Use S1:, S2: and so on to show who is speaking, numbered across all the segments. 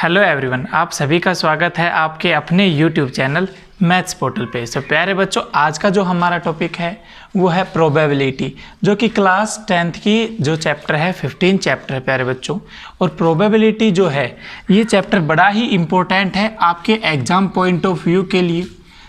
S1: Hello everyone, आप सभी का स्वागत है आपके अपने यूट्यूब चैनल मैथ्स पोर्टल पे। सो प्यारे बच्चों, आज का जो हमारा टॉपिक है वो है प्रोबेबिलिटी, जो कि क्लास 10th की जो चैप्टर है 15 चैप्टर है प्यारे बच्चों। और प्रोबेबिलिटी जो है ये चैप्टर बड़ा ही इम्पोर्टेंट है आपके एग्ज़ाम पॉइंट ऑफ व्यू के लिए।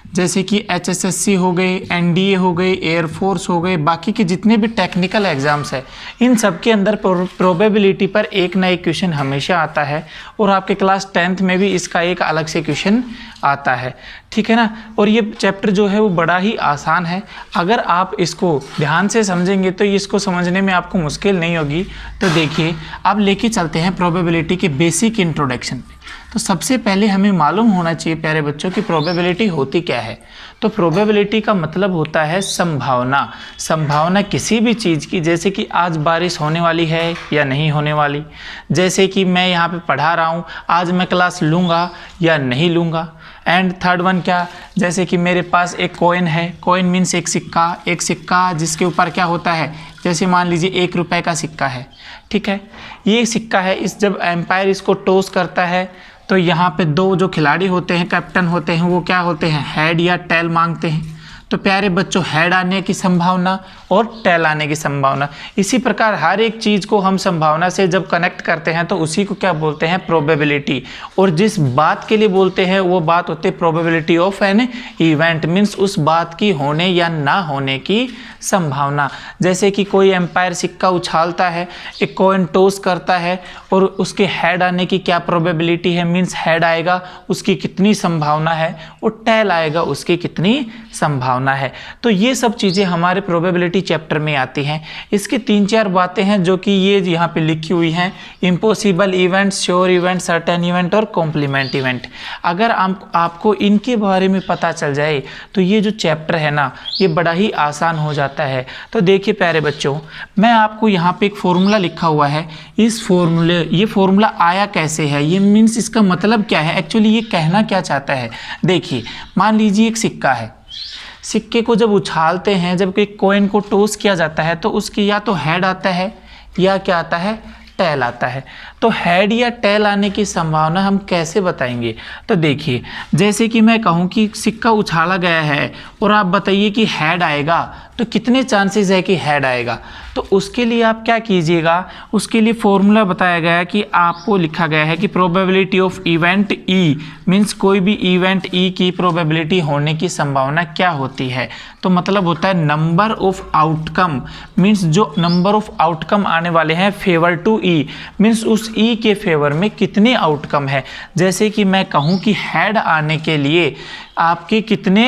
S1: जैसे कि HSSC हो गए, NDA हो गए, एयरफोर्स हो गए, बाकी के जितने भी टेक्निकल एग्ज़ाम्स हैं इन सब के अंदर प्रोबेबिलिटी पर एक ना एक क्वेश्चन हमेशा आता है। और आपके क्लास 10th में भी इसका एक अलग से क्वेश्चन आता है, ठीक है ना। और ये चैप्टर जो है वो बड़ा ही आसान है, अगर आप इसको ध्यान से समझेंगे तो इसको समझने में आपको मुश्किल नहीं होगी। तो देखिए, अब लेके चलते हैं प्रोबेबिलिटी के बेसिक इंट्रोडक्शन पे। तो सबसे पहले हमें मालूम होना चाहिए प्यारे बच्चों कि प्रोबेबिलिटी होती क्या है। तो प्रोबेबिलिटी का मतलब होता है संभावना। संभावना किसी भी चीज़ की, जैसे कि आज बारिश होने वाली है या नहीं होने वाली, जैसे कि मैं यहाँ पे पढ़ा रहा हूँ, आज मैं क्लास लूँगा या नहीं लूँगा। एंड थर्ड वन क्या, जैसे कि मेरे पास एक कॉइन है, कॉइन मीन्स एक सिक्का जिसके ऊपर क्या होता है, जैसे मान लीजिए 1 रुपये का सिक्का है, ठीक है। ये सिक्का है, इस जब एम्पायर इसको टॉस करता है तो यहाँ पे दो जो खिलाड़ी होते हैं, कैप्टन होते हैं, वो क्या होते हैं, हेड या टेल मांगते हैं। तो प्यारे बच्चों, हेड आने की संभावना और टेल आने की संभावना। इसी प्रकार हर एक चीज़ को हम संभावना से जब कनेक्ट करते हैं तो उसी को क्या बोलते हैं, प्रोबेबिलिटी। और जिस बात के लिए बोलते हैं वो बात होती है probability of an event, means उस बात की होने या ना होने की संभावना। जैसे कि कोई एम्पायर सिक्का उछालता है, एक कॉइन टॉस करता है और उसके हेड आने की क्या प्रोबेबिलिटी है, मीन्स हेड आएगा उसकी कितनी संभावना है और टेल आएगा उसकी कितनी संभावना है। तो ये सब चीज़ें हमारे प्रोबेबिलिटी चैप्टर में आती हैं। इसकी 3-4 बातें हैं जो कि ये यहाँ पे लिखी हुई हैं, impossible event, sure event, certain event और कॉम्प्लीमेंट इवेंट। अगर आपको इनके बारे में पता चल जाए तो ये जो चैप्टर है ना ये बड़ा ही आसान हो जाता है। तो देखिए प्यारे बच्चों, मैं आपको यहाँ पे एक फॉर्मूला लिखा हुआ है, ये फॉर्मूला आया कैसे है, ये मीन्स इसका मतलब क्या है, एक्चुअली ये कहना क्या चाहता है। देखिए, मान लीजिए एक सिक्का है, सिक्के को जब उछालते हैं, जब एक कॉइन को टॉस किया जाता है तो उसकी या तो हेड आता है या क्या आता है, टेल आता है। तो हेड या टेल आने की संभावना हम कैसे बताएंगे। तो देखिए, जैसे कि मैं कहूँ कि सिक्का उछाला गया है और आप बताइए कि हेड आएगा, तो कितने चांसेस है कि हेड आएगा। तो उसके लिए आप क्या कीजिएगा, उसके लिए फॉर्मूला बताया गया है कि आपको लिखा गया है कि probability of event E, means कोई भी इवेंट ई की प्रोबेबिलिटी होने की संभावना क्या होती है। तो मतलब होता है नंबर ऑफ आउटकम, मीन्स जो नंबर ऑफ आउटकम आने वाले हैं फेवर टू ई, मीन्स उस ई के फेवर में कितने आउटकम है। जैसे कि मैं कहूँ कि हेड आने के लिए आपके कितने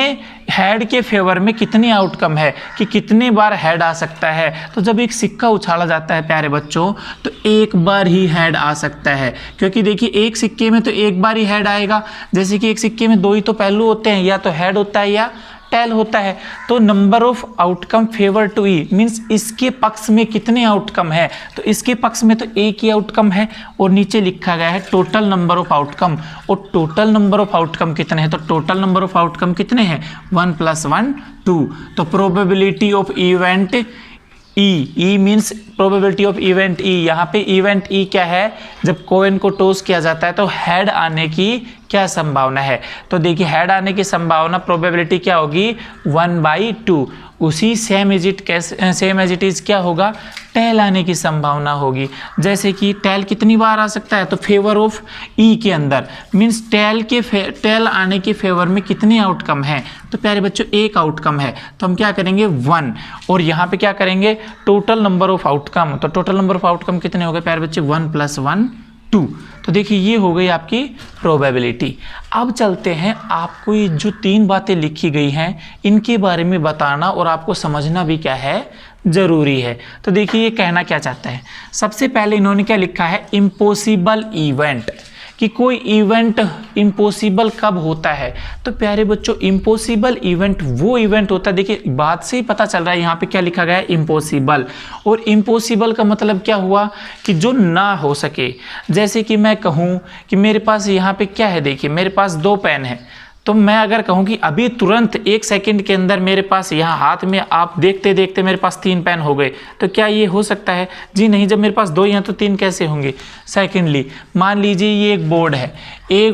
S1: हेड के फेवर में कितनी आउटकम है, कि कितनी बार हेड आ सकता है। तो जब एक सिक्का उछाला जाता है प्यारे बच्चों तो एक बार ही हेड आ सकता है, क्योंकि देखिए एक सिक्के में तो एक बार ही हेड आएगा। जैसे कि एक सिक्के में 2 ही तो पहलू होते हैं, या तो हेड होता है या टेल होता है। तो number of outcome favour to E, means इसके पक्ष में कितने आउटकम है, तो इसके पक्ष में तो एक ही आउटकम है। और नीचे लिखा गया है टोटल नंबर ऑफ आउटकम, और टोटल नंबर ऑफ आउटकम कितने हैं, तो टोटल नंबर ऑफ आउटकम कितने हैं, 1 + 1 2। तो probability of event E means probability of event ई, यहाँ पे इवेंट ई क्या है, जब कॉइन को टॉस किया जाता है तो हेड आने की क्या संभावना है। तो देखिए, हेड आने की संभावना प्रोबेबिलिटी क्या होगी, 1/2। उसी सेम एज इट इज क्या होगा, टेल आने की संभावना होगी। जैसे कि टेल कितनी बार आ सकता है, तो फेवर ऑफ ई के अंदर, मीन्स टेल आने के फेवर में कितने आउटकम हैं। तो प्यारे बच्चों एक आउटकम है, तो हम क्या करेंगे 1, और यहाँ पे क्या करेंगे टोटल नंबर ऑफ आउटकम। तो टोटल नंबर ऑफ आउटकम कितने हो गए प्यारे बच्चे, 1 + 1 2। तो देखिए ये हो गई आपकी प्रोबेबिलिटी। अब चलते हैं, आपको ये जो 3 बातें लिखी गई हैं इनके बारे में बताना और आपको समझना भी क्या है, ज़रूरी है। तो देखिए ये कहना क्या चाहता है। सबसे पहले इन्होंने क्या लिखा है, इम्पॉसिबल इवेंट, कि कोई इवेंट इम्पॉसिबल कब होता है। तो प्यारे बच्चों इम्पॉसिबल इवेंट वो इवेंट होता है, देखिए बात से ही पता चल रहा है यहाँ पे क्या लिखा गया है, इम्पॉसिबल। और इम्पॉसिबल का मतलब क्या हुआ, कि जो ना हो सके। जैसे कि मैं कहूँ कि मेरे पास यहाँ पे क्या है, देखिए मेरे पास 2 पेन है, तो मैं अगर कहूँ कि अभी तुरंत 1 सेकंड के अंदर मेरे पास यहाँ हाथ में आप देखते देखते मेरे पास 3 पेन हो गए, तो क्या ये हो सकता है? जी नहीं। जब मेरे पास 2 ही हैं तो 3 कैसे होंगे? सेकेंडली मान लीजिए ये एक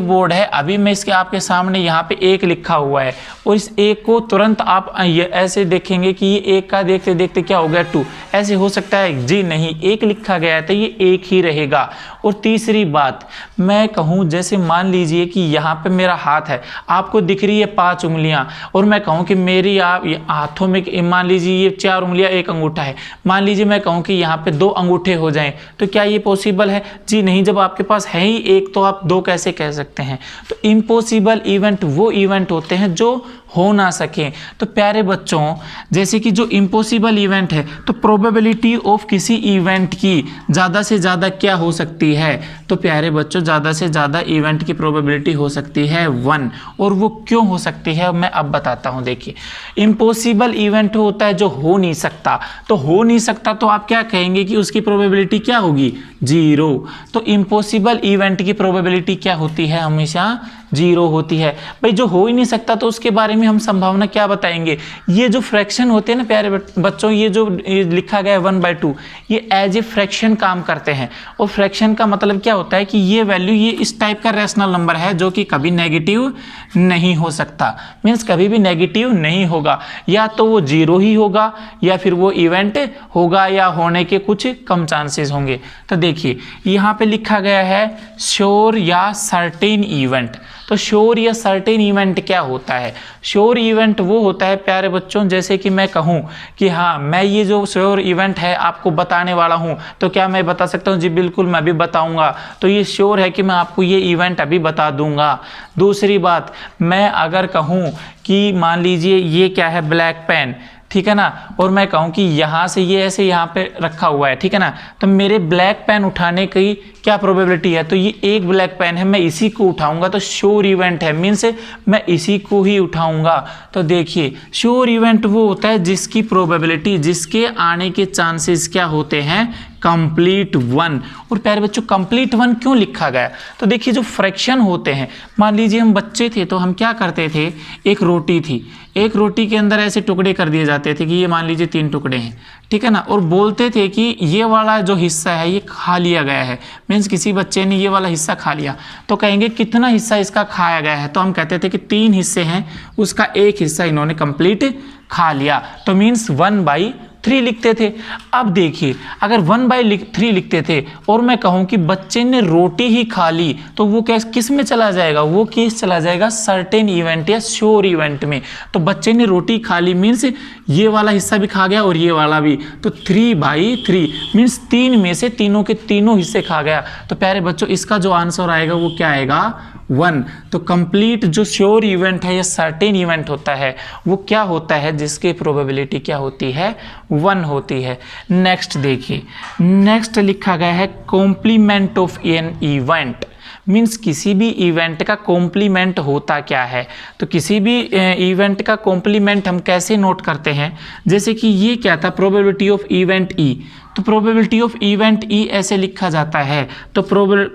S1: बोर्ड है, अभी मैं इसके आपके सामने यहाँ पे 1 लिखा हुआ है और इस 1 को तुरंत आप ये ऐसे देखेंगे कि ये 1 का देखते देखते क्या हो गया 2, ऐसे हो सकता है? जी नहीं। 1 लिखा गया है तो ये 1 ही रहेगा। और तीसरी बात मैं कहूँ, जैसे मान लीजिए कि यहाँ पे मेरा हाथ है, आपको दिख रही है 5 उंगलियाँ, और मैं कहूँ कि मेरी आप हाथों में मान लीजिए ये 4 उंगलियाँ 1 अंगूठा है, मान लीजिए मैं कहूँ कि यहाँ पे 2 अंगूठे हो जाएं, तो क्या ये पॉसिबल है? जी नहीं। जब आपके पास है ही 1 तो आप 2 कैसे कह सकते हैं? तो इम्पॉसिबल इवेंट वो इवेंट होते हैं जो हो ना सके। तो प्यारे बच्चों, जैसे कि जो इम्पॉसिबल इवेंट है, तो प्रोबेबिलिटी ऑफ किसी इवेंट की ज़्यादा से ज़्यादा क्या हो सकती है? तो प्यारे बच्चों, ज़्यादा से ज़्यादा इवेंट की प्रोबेबिलिटी हो सकती है 1। और वो क्यों हो सकती है मैं अब बताता हूँ। देखिए, इम्पॉसिबल इवेंट होता है जो हो नहीं सकता, तो हो नहीं सकता तो आप क्या कहेंगे कि उसकी प्रोबेबिलिटी क्या होगी? 0। तो इम्पॉसिबल इवेंट की प्रोबेबिलिटी क्या होती है? हमेशा 0 होती है। भाई जो हो ही नहीं सकता तो उसके बारे में हम संभावना क्या बताएंगे? ये जो फ्रैक्शन होते हैं ना प्यारे बच्चों, ये जो लिखा गया है 1/2, ये एज ए फ्रैक्शन काम करते हैं। और फ्रैक्शन का मतलब क्या होता है कि ये वैल्यू, ये इस टाइप का रैशनल नंबर है जो कि कभी नेगेटिव नहीं हो सकता। मीन्स कभी भी नेगेटिव नहीं होगा, या तो वो 0 ही होगा या फिर वो इवेंट होगा या होने के कुछ कम चांसेस होंगे। तो देखिए यहाँ पे लिखा गया है श्योर या सर्टेन इवेंट। तो श्योर या सर्टेन इवेंट क्या होता है? श्योर इवेंट वो होता है प्यारे बच्चों, जैसे कि मैं कहूँ कि हाँ मैं ये जो श्योर इवेंट है आपको बताने वाला हूँ, तो क्या मैं बता सकता हूँ? जी बिल्कुल, मैं भी बताऊँगा। तो ये श्योर है कि मैं आपको ये इवेंट अभी बता दूँगा। दूसरी बात, मैं अगर कहूँ कि मान लीजिए ये क्या है, ब्लैक पेन, ठीक है ना, और मैं कहूँ कि यहाँ से ये ऐसे यहाँ पे रखा हुआ है, ठीक है ना, तो मेरे ब्लैक पेन उठाने की क्या प्रोबेबिलिटी है? तो ये एक ब्लैक पेन है, मैं इसी को उठाऊंगा, तो श्योर इवेंट है, मीन्स मैं इसी को ही उठाऊंगा। तो देखिए श्योर इवेंट वो होता है जिसकी प्रोबेबिलिटी, जिसके आने के चांसेस क्या होते हैं? कंप्लीट 1। और प्यारे बच्चों, कंप्लीट 1 क्यों लिखा गया? तो देखिए जो फ्रैक्शन होते हैं, मान लीजिए हम बच्चे थे तो हम क्या करते थे, एक रोटी थी, एक रोटी के अंदर ऐसे टुकड़े कर दिए जाते थे कि ये मान लीजिए 3 टुकड़े हैं, ठीक है ना, और बोलते थे कि ये वाला जो हिस्सा है ये खा लिया गया है। मीन्स किसी बच्चे ने ये वाला हिस्सा खा लिया, तो कहेंगे कितना हिस्सा इसका खाया गया है? तो हम कहते थे कि 3 हिस्से हैं, उसका एक हिस्सा इन्होंने कंप्लीट खा लिया, तो मीन्स 1/3 लिखते थे। अब देखिए अगर 1/3 लिखते थे और मैं कहूँ कि बच्चे ने रोटी ही खा ली, तो वो किस में चला जाएगा? वो केस चला जाएगा सर्टेन इवेंट या श्योर इवेंट में। तो बच्चे ने रोटी खा ली मीन्स ये वाला हिस्सा भी खा गया और ये वाला भी, तो 3/3 मीन्स 3 में से तीनों के तीनों हिस्से खा गया। तो प्यारे बच्चों इसका जो आंसर आएगा वो क्या आएगा? 1। तो कंप्लीट जो श्योर इवेंट है या सर्टेन इवेंट होता है वो क्या होता है? जिसकी प्रोबेबिलिटी क्या होती है? 1 होती है। नेक्स्ट देखिए, नेक्स्ट लिखा गया है complement of an event. Means किसी भी इवेंट का कॉम्प्लीमेंट होता क्या है? तो किसी भी इवेंट का कॉम्प्लीमेंट हम कैसे नोट करते हैं? जैसे कि ये क्या था, प्रोबेबिलिटी ऑफ इवेंट ई, तो प्रोबेबिलिटी ऑफ इवेंट ई ऐसे लिखा जाता है। तो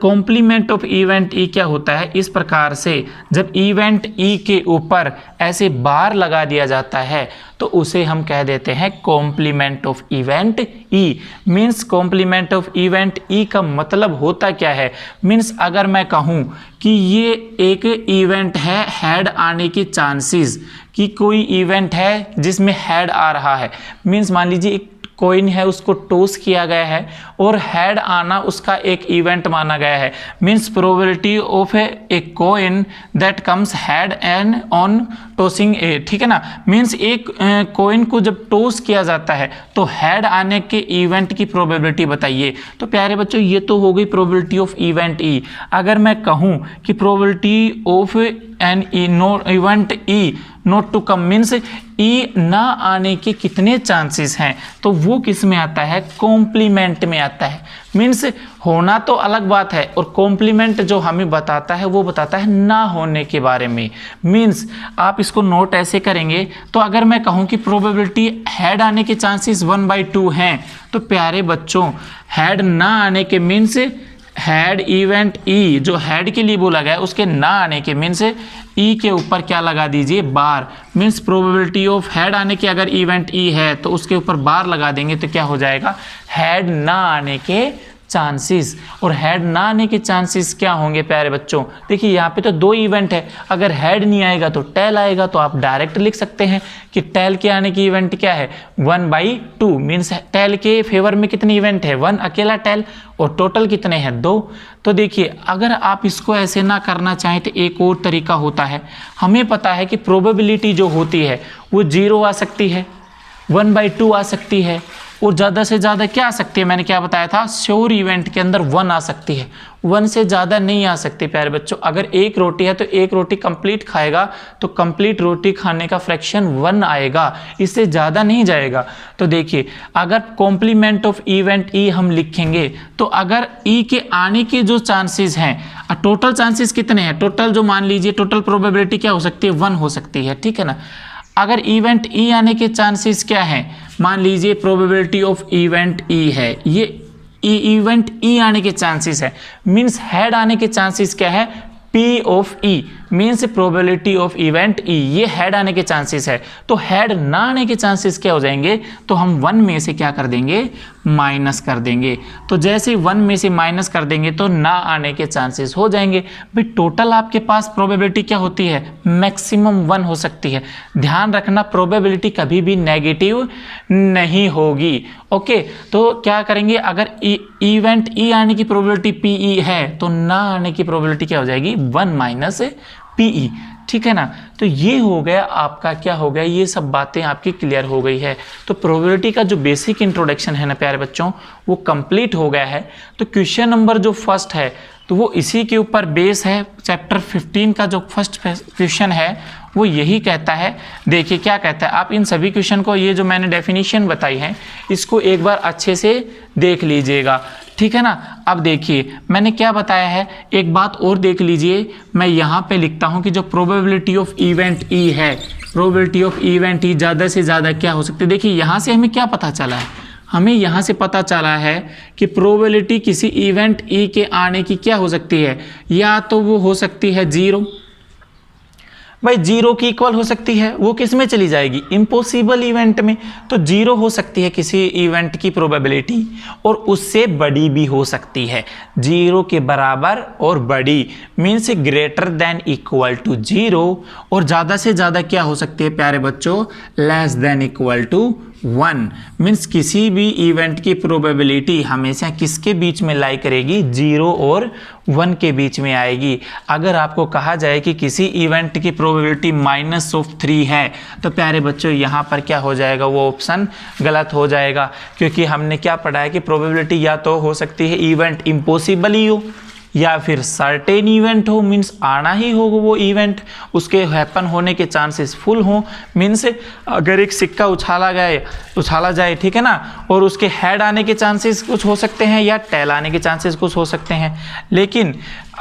S1: कॉम्प्लीमेंट ऑफ इवेंट ई क्या होता है? इस प्रकार से जब इवेंट ई के ऊपर ऐसे बार लगा दिया जाता है तो उसे हम कह देते हैं complement of event E. Means complement of event E का मतलब होता क्या है? मीन्स अगर मैं कहूँ कि ये एक इवेंट है हेड आने के चांसेस, कि कोई इवेंट है जिसमें हेड आ रहा है, मीन्स मान लीजिए एक कॉइन है उसको टॉस किया गया है और हेड आना उसका एक इवेंट माना गया है। Means probability of a coin that comes head and on tossing a, ठीक है ना। मीन्स एक कॉइन को जब टॉस किया जाता है तो हेड आने के इवेंट की प्रोबेबिलिटी बताइए। तो प्यारे बच्चों ये तो हो गई प्रोबेबिलिटी ऑफ इवेंट ई। अगर मैं कहूँ कि probability of an E no event E not to come, means E ना आने के कितने चांसेस हैं, तो वो किस में आता है? कॉम्प्लीमेंट में आता है। मीन्स होना तो अलग बात है और कॉम्प्लीमेंट जो हमें बताता है वो बताता है ना होने के बारे में। मीन्स आप इसको नोट ऐसे करेंगे, तो अगर मैं कहूँ कि प्रोबेबिलिटी हेड आने के चांसेस 1/2 हैं, तो प्यारे बच्चों हेड ना आने के मीन्स हैड इवेंट ई, जो हैड के लिए बोला गया है उसके ना आने के मीन्स ई के ऊपर क्या लगा दीजिए, बार। मीन्स प्रोबेबिलिटी ऑफ हैड आने के, अगर इवेंट ई है तो उसके ऊपर बार लगा देंगे तो क्या हो जाएगा, हैड ना आने के चांसेस। और हेड ना आने के चांसेस क्या होंगे प्यारे बच्चों, देखिए यहाँ पे तो 2 इवेंट है, अगर हेड नहीं आएगा तो टेल आएगा, तो आप डायरेक्ट लिख सकते हैं कि टेल के आने की इवेंट क्या है 1/2, मीन्स टेल के फेवर में कितने इवेंट है 1 अकेला टेल, और टोटल कितने हैं 2। तो देखिए अगर आप इसको ऐसे ना करना चाहें तो एक और तरीका होता है, हमें पता है कि प्रोबेबिलिटी जो होती है वो 0 आ सकती है, 1/2 आ सकती है, और ज़्यादा से ज़्यादा क्या आ सकती है, मैंने क्या बताया था, श्योर इवेंट के अंदर 1 आ सकती है, 1 से ज़्यादा नहीं आ सकती प्यारे बच्चों। अगर एक रोटी है तो एक रोटी कंप्लीट खाएगा तो कंप्लीट रोटी खाने का फ्रैक्शन 1 आएगा, इससे ज़्यादा नहीं जाएगा। तो देखिए अगर कॉम्प्लीमेंट ऑफ इवेंट ई हम लिखेंगे तो अगर ई के आने के जो चांसेस हैं, टोटल चांसेस कितने हैं, टोटल जो मान लीजिए टोटल प्रोबेबिलिटी क्या हो सकती है 1 हो सकती है, ठीक है ना। अगर इवेंट ई आने के चांसेस क्या हैं, मान लीजिए प्रोबेबिलिटी ऑफ इवेंट ई है, ये इवेंट ई आने के चांसेस है, मींस हेड आने के चांसेस क्या है, P of E, means probability of event ई, ये हेड आने के चांसेस है। तो हेड ना आने के चांसेस क्या हो जाएंगे, तो हम 1 में से क्या कर देंगे, माइनस कर देंगे। तो जैसे 1 में से माइनस कर देंगे तो ना आने के चांसेस हो जाएंगे। भाई टोटल आपके पास प्रोबेबिलिटी क्या होती है, मैक्सिमम 1 हो सकती है। ध्यान रखना प्रोबेबिलिटी कभी भी नेगेटिव नहीं होगी। ओके, तो क्या करेंगे, अगर इवेंट ई आने की प्रोबेबिलिटी पी ई है तो ना आने की प्रोबेबिलिटी क्या हो जाएगी 1 माइनस पीई, ठीक है ना। तो ये हो गया आपका, क्या हो गया, ये सब बातें आपकी क्लियर हो गई है। तो प्रोबेबिलिटी का जो बेसिक इंट्रोडक्शन है ना प्यारे बच्चों वो कंप्लीट हो गया है। तो क्वेश्चन नंबर जो फर्स्ट है तो वो इसी के ऊपर बेस है। चैप्टर 15 का जो फर्स्ट क्वेश्चन है वो यही कहता है, देखिए क्या कहता है, आप इन सभी क्वेश्चन को, ये जो मैंने डेफिनेशन बताई है इसको एक बार अच्छे से देख लीजिएगा, ठीक है ना। अब देखिए मैंने क्या बताया है, एक बात और देख लीजिए, मैं यहाँ पे लिखता हूँ कि जो प्रोबेबिलिटी ऑफ इवेंट ई है, प्रोबेबिलिटी ऑफ इवेंट ई ज़्यादा से ज़्यादा क्या हो सकती है। देखिए यहाँ से हमें क्या पता चला है, हमें यहाँ से पता चला है कि प्रोबेबिलिटी किसी इवेंट ई के आने की क्या हो सकती है, या तो वो हो सकती है 0, भाई 0 की इक्वल हो सकती है, वो किस में चली जाएगी, इम्पॉसिबल इवेंट में। तो 0 हो सकती है किसी इवेंट की प्रोबेबिलिटी, और उससे बड़ी भी हो सकती है, 0 के बराबर और बड़ी, means greater than equal to 0, और ज़्यादा से ज़्यादा क्या हो सकती है प्यारे बच्चों, less than equal to 1, means किसी भी इवेंट की प्रोबेबिलिटी हमेशा किसके बीच में लाई करेगी, 0 और 1 के बीच में आएगी। अगर आपको कहा जाए कि किसी इवेंट की प्रोबेबिलिटी -3 है तो प्यारे बच्चों यहाँ पर क्या हो जाएगा, वो ऑप्शन गलत हो जाएगा, क्योंकि हमने क्या पढ़ा है कि प्रोबेबिलिटी या तो हो सकती है इवेंट इम्पॉसिबल ही हो या फिर सर्टेन इवेंट हो, मीन्स आना ही हो वो इवेंट, उसके हैपन होने के चांसेस फुल हो। मीन्स अगर एक सिक्का उछाला जाए, ठीक है ना, और उसके हेड आने के चांसेस कुछ हो सकते हैं या टेल आने के चांसेस कुछ हो सकते हैं, लेकिन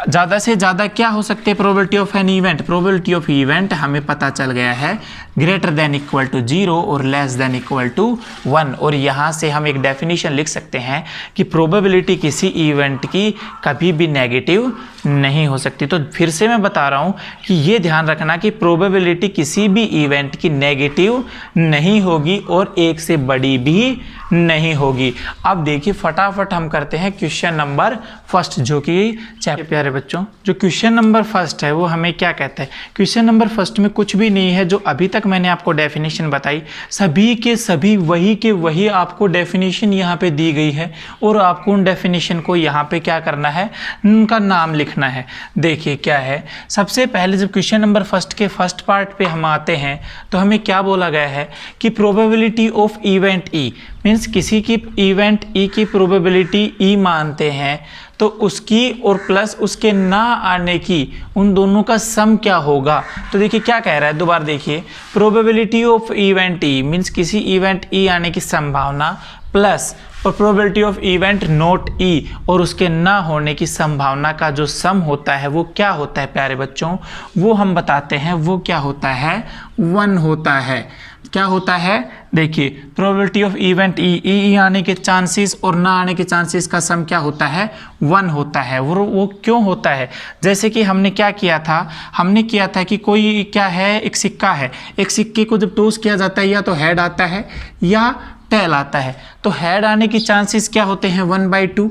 S1: ज़्यादा से ज़्यादा क्या हो सकते हैं probability of an event, probability of event हमें पता चल गया है ग्रेटर देन इक्वल टू 0 और लेस देन इक्वल टू 1। और यहाँ से हम एक डेफिनेशन लिख सकते हैं कि प्रोबेबिलिटी किसी इवेंट की कभी भी नेगेटिव नहीं हो सकती। तो फिर से मैं बता रहा हूँ कि ये ध्यान रखना कि प्रोबेबिलिटी किसी भी इवेंट की नेगेटिव नहीं होगी और 1 से बड़ी भी नहीं होगी। अब देखिए फटाफट हम करते हैं क्वेश्चन नंबर फर्स्ट, जो कि प्यारे बच्चों जो क्वेश्चन नंबर फर्स्ट है वो हमें क्या कहता है। क्वेश्चन नंबर फर्स्ट में कुछ भी नहीं है, जो अभी तक मैंने आपको डेफिनेशन बताई सभी के सभी वही के वही आपको डेफिनेशन यहाँ पे दी गई है, और आपको उन डेफिनेशन को यहाँ पे क्या करना है, उनका नाम लिखना है। देखिए क्या है, सबसे पहले जब क्वेश्चन नंबर फर्स्ट के फर्स्ट पार्ट पे हम आते हैं तो हमें क्या बोला गया है कि probability of event E, means किसी की इवेंट ई की प्रोबेबिलिटी ई मानते हैं तो उसकी और प्लस उसके ना आने की, उन दोनों का सम क्या होगा। तो देखिए क्या कह रहा है, दोबारा देखिए, probability of event E means किसी इवेंट ई आने की संभावना plus probability of event not E और उसके ना होने की संभावना का जो सम होता है वो क्या होता है प्यारे बच्चों, वो हम बताते हैं, वो क्या होता है 1 होता है। क्या होता है, देखिए प्रोबेबिलिटी ऑफ इवेंट ई आने के चांसेस और ना आने के चांसेस का सम क्या होता है, 1 होता है। वो क्यों होता है, जैसे कि हमने क्या किया था, हमने किया था कि कोई क्या है, एक सिक्का है, एक सिक्के को जब टॉस किया जाता है या तो हेड आता है या टेल आता है, तो हेड आने के चांसेस क्या होते हैं 1/2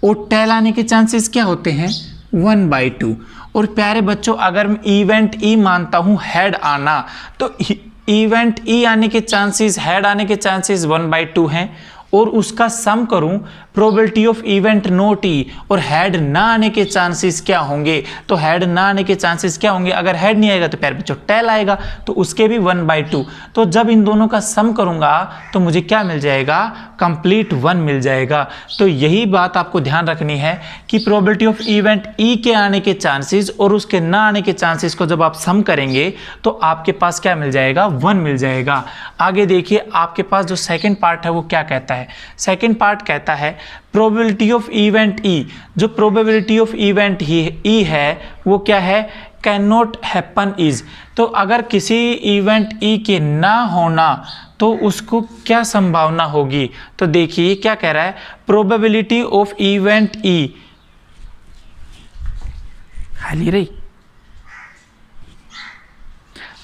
S1: और टेल आने के चांसेस क्या होते हैं 1/2। और प्यारे बच्चों अगर मैं इवेंट ई मानता हूँ हेड आना, तो इवेंट ई आने के चांसेस हेड आने के चांसेस 1/2 हैं, और उसका सम करूं probability of event not E और हेड ना आने के चांसेस क्या होंगे, तो हेड ना आने के चांसेस क्या होंगे, अगर हेड नहीं आएगा तो प्यारे बच्चों टेल आएगा, तो उसके भी 1/2। तो जब इन दोनों का सम करूंगा तो मुझे क्या मिल जाएगा, कंप्लीट 1 मिल जाएगा। तो यही बात आपको ध्यान रखनी है कि प्रोबेबिलिटी ऑफ इवेंट ई के आने के चांसेस और उसके ना आने के चांसेस को जब आप सम करेंगे तो आपके पास क्या मिल जाएगा, 1 मिल जाएगा। आगे देखिए आपके पास जो सेकंड पार्ट है वो क्या कहता है, सेकंड पार्ट कहता है प्रोबेबिलिटी ऑफ इवेंट ई, जो प्रोबेबिलिटी ऑफ इवेंट ई है वो क्या है, कैन नॉट हैपन इज। तो अगर किसी इवेंट ई के ना होना तो उसको क्या संभावना होगी, तो देखिए क्या कह रहा है, प्रोबेबिलिटी ऑफ इवेंट ई हाली रही।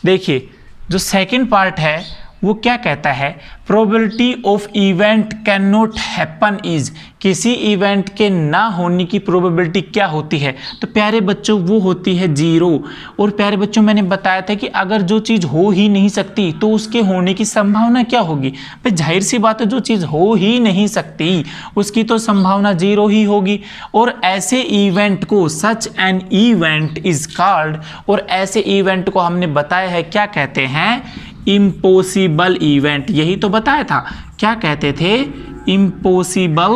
S1: देखिए जो सेकंड पार्ट है वो क्या कहता है, probability of event can not happen is, किसी इवेंट के ना होने की प्रोबेबिलिटी क्या होती है, तो प्यारे बच्चों वो होती है 0। और प्यारे बच्चों मैंने बताया था कि अगर जो चीज़ हो ही नहीं सकती तो उसके होने की संभावना क्या होगी, भाई जाहिर सी बात है जो चीज़ हो ही नहीं सकती उसकी तो संभावना 0 ही होगी। और ऐसे इवेंट को such an event is called, और ऐसे इवेंट को हमने बताया है क्या कहते हैं, इम्पॉसिबल इवेंट। यही तो बताया था, क्या कहते थे, इम्पॉसिबल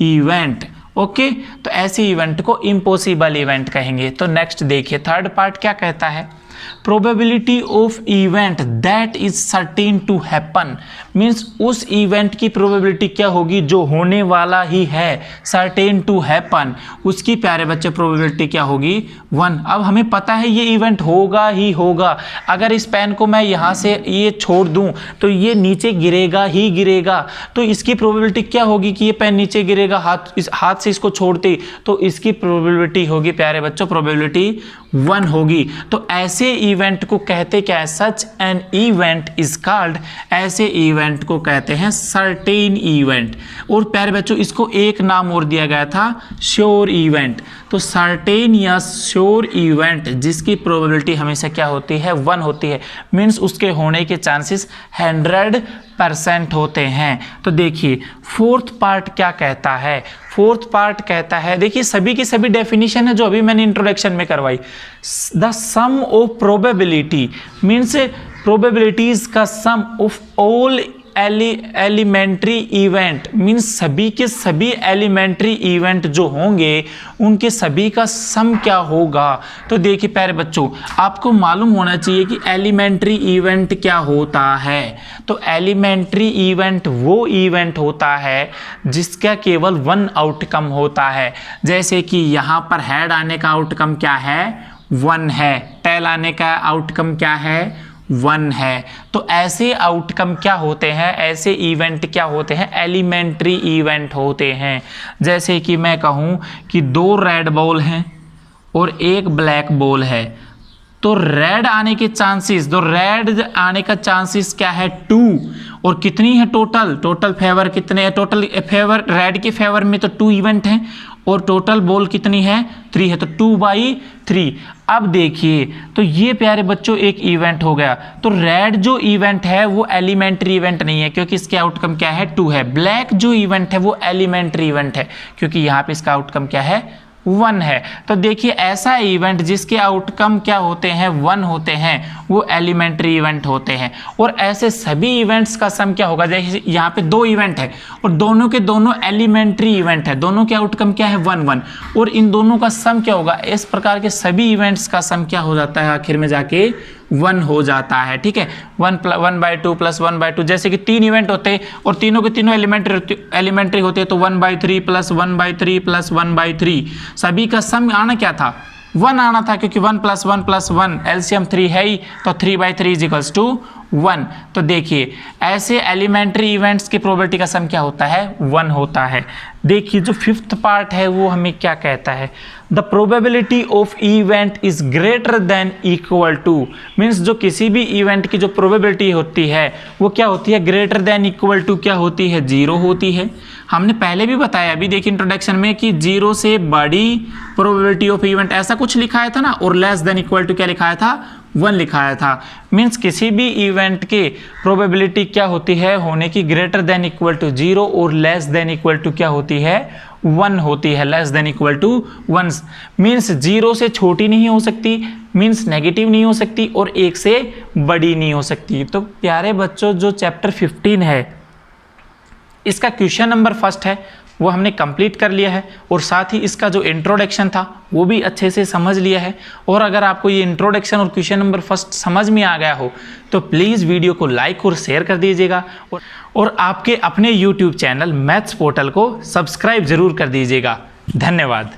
S1: इवेंट। ओके, तो ऐसे इवेंट को इम्पॉसिबल इवेंट कहेंगे। तो नेक्स्ट देखिए थर्ड पार्ट क्या कहता है, probability of event that is certain to happen, means उस इवेंट की प्रोबेबिलिटी क्या होगी जो होने वाला ही है, सर्टेन टू हैपन, उसकी प्यारे बच्चे प्रोबेबिलिटी क्या होगी 1। अब हमें पता है ये इवेंट होगा ही होगा, अगर इस पेन को मैं यहाँ से ये छोड़ दूँ तो ये नीचे गिरेगा ही गिरेगा, तो इसकी प्रोबेबिलिटी क्या होगी कि ये पेन नीचे गिरेगा, हाथ से इसको छोड़ते तो इसकी प्रोबेबिलिटी होगी प्यारे बच्चों, प्रोबेबिलिटी 1 होगी। तो ऐसे इवेंट को कहते क्या है, such an event is called, ऐसे इवेंट को कहते हैं सर्टेन इवेंट। और प्यारे बच्चों इसको एक नाम और दिया गया था, श्योर इवेंट। तो सर्टेन या श्योर इवेंट जिसकी प्रोबेबिलिटी हमेशा क्या होती है 1 होती है, मीन्स उसके होने के चांसेस 100% होते हैं। तो देखिए फोर्थ पार्ट क्या कहता है, फोर्थ पार्ट कहता है, देखिए सभी की सभी डेफिनेशन है जो अभी मैंने इंट्रोडक्शन में करवाई। The sum of probability means probabilities का sum of all elementary event, means सभी के सभी एलिमेंट्री इवेंट जो होंगे उनके सभी का सम क्या होगा। तो देखिए प्यारे बच्चों आपको मालूम होना चाहिए कि एलिमेंट्री इवेंट क्या होता है। तो एलिमेंट्री इवेंट वो इवेंट होता है जिसका केवल 1 आउटकम होता है, जैसे कि यहाँ पर हेड आने का आउटकम क्या है 1 है, टेल आने का आउटकम क्या है 1 है। तो ऐसे आउटकम क्या होते हैं, ऐसे इवेंट क्या होते हैं, एलिमेंट्री इवेंट होते हैं। जैसे कि मैं कहूँ कि 2 रेड बॉल हैं और 1 ब्लैक बॉल है, तो रेड आने के चांसेस, तो रेड आने का चांसेस क्या है 2, और कितनी है टोटल फेवर कितने है, टोटल फेवर रेड के फेवर में तो 2 इवेंट हैं और टोटल बॉल कितनी है 3 है, तो 2/3। अब देखिए तो ये प्यारे बच्चों एक इवेंट हो गया। तो रेड जो इवेंट है वो एलिमेंट्री इवेंट नहीं है क्योंकि इसके आउटकम क्या है 2 है। ब्लैक जो इवेंट है वो एलिमेंट्री इवेंट है क्योंकि यहाँ पे इसका आउटकम क्या है 1 है। तो देखिए ऐसा इवेंट जिसके आउटकम क्या होते हैं 1 होते हैं वो एलिमेंट्री इवेंट होते हैं। और ऐसे सभी इवेंट्स का सम क्या होगा, जैसे यहाँ पे 2 इवेंट है और दोनों के दोनों एलिमेंट्री इवेंट है, दोनों के आउटकम क्या है 1 और इन दोनों का सम क्या होगा, इस प्रकार के सभी इवेंट्स का सम क्या हो जाता है आखिर में जाके 1 हो जाता है। ठीक है, 1/2 + 1/2, जैसे कि 3 इवेंट होते हैं और तीनों के तीनों एलिमेंट्री होते हैं तो 1/3 + 1/3 + 1/3 सभी का सम आना क्या था 1 आना था क्योंकि 1 + 1 + 1 एलसीएम 3 है ही, तो 3/3 = 1। तो देखिए ऐसे एलिमेंट्री इवेंट्स की प्रोबेबिलिटी का सम क्या होता है, 1 होता है। देखिए जो फिफ्थ पार्ट है वो हमें क्या कहता है, the probability of event is greater than equal to, means जो किसी भी इवेंट की जो प्रोबेबिलिटी होती है वो क्या होती है, ग्रेटर देन इक्वल टू क्या होती है, 0 होती है। हमने पहले भी बताया, अभी देखिए इंट्रोडक्शन में, कि 0 से बड़ी प्रोबेबिलिटी ऑफ इवेंट ऐसा कुछ लिखाया था ना, और लेस देन इक्वल टू क्या लिखाया था, 1 लिखाया था। मीन्स किसी भी इवेंट की प्रोबेबिलिटी क्या होती है होने की, ग्रेटर देन इक्वल टू 0 और लेस देन इक्वल टू क्या होती है, 1 होती है, less than equal to 1। Means 0 से छोटी नहीं हो सकती, मीन्स नेगेटिव नहीं हो सकती, और 1 से बड़ी नहीं हो सकती। तो प्यारे बच्चों जो चैप्टर 15 है इसका क्वेश्चन नंबर फर्स्ट है वो हमने कंप्लीट कर लिया है, और साथ ही इसका जो इंट्रोडक्शन था वो भी अच्छे से समझ लिया है। और अगर आपको ये इंट्रोडक्शन और क्वेश्चन नंबर फर्स्ट समझ में आ गया हो तो प्लीज़ वीडियो को लाइक और शेयर कर दीजिएगा, और आपके अपने यूट्यूब चैनल मैथ्स पोर्टल को सब्सक्राइब जरूर कर दीजिएगा। धन्यवाद।